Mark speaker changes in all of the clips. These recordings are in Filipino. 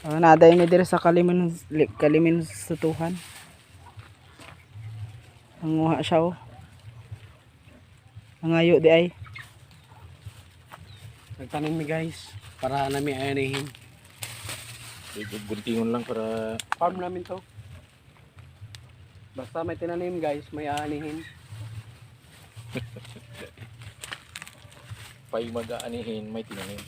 Speaker 1: Naday mi diri sa Kalimin Sutuhan. Nanguha siya oh. Nangayo di ay.
Speaker 2: Nagtanim mi guys para nami ayanihin.
Speaker 3: Guntingon lang para
Speaker 2: Farm namin to. Basta may tinanim guys, may aanihin.
Speaker 3: pay mag-aanihin may tinanim.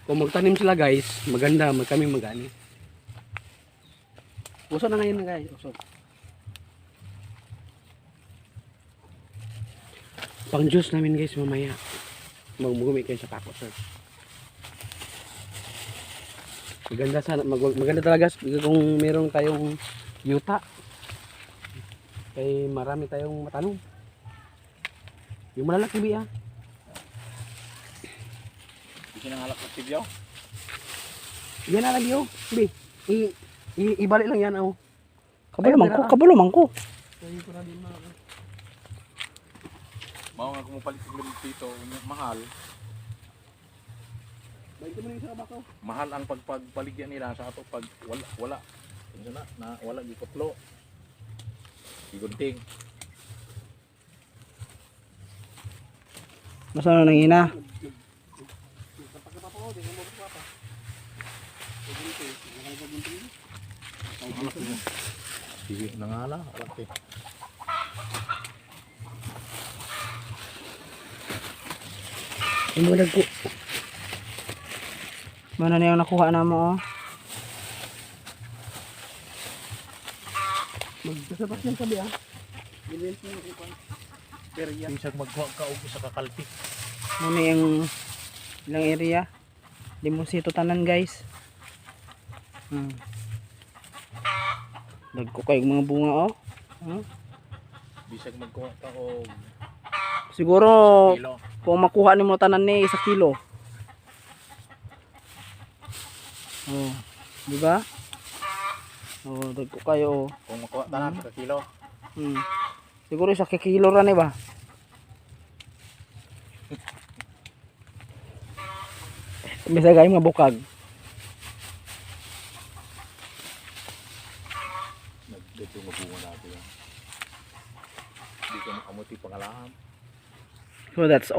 Speaker 2: Kung magtanim sila guys, maganda, kami mag-ani. Uso na ngayon guys, uso. Pang juice namin guys mamaya. Magmugumi kayo sa pako sir. Maganda sana, maganda talaga kung meron tayong yuta. Kaya marami tayong matanong. Yung malalaki biya.
Speaker 3: Hindi nangalak ng tibyaw.
Speaker 2: Yan na lang yun. Bi, ibalik lang yan oh.
Speaker 1: Kabalo man ko.
Speaker 2: Ayun ko na din mga.
Speaker 3: Mao nga kumupalit ng limit dito, mahal.
Speaker 2: Baik mo na yung sa kabako.
Speaker 3: Mahal ang pagpaligyan nila sa ato pag wala. Ano na wala gikotlo. Gigunting.
Speaker 1: Basta na nangina.
Speaker 3: Sige, nangala, alak
Speaker 2: Imulag ko.
Speaker 1: Mana na yung nakuha na mo oh.
Speaker 2: Magsasabat yan sabi ah. Bilhin mo yung ipang. Area.
Speaker 3: Bisag magkuha ka og sa kakalpi.
Speaker 1: Muna yung ilang area. Di mo sito tanan guys. Dagko kay mga bunga oh.
Speaker 3: Bisag magkuha ka og
Speaker 1: Siguro
Speaker 3: kilo.
Speaker 1: kung makuha nimo tanan ni 1 kilo. Oh, di ba? Oh, dagko kayo oh.
Speaker 3: Kung makuha tanan ka kilo.
Speaker 1: Siguro 1 kilo ra ni ba? Bisa gay mga bukag.
Speaker 3: Dito mabunga natin yan. Hindi ko makamuti pangalahan.
Speaker 1: So that's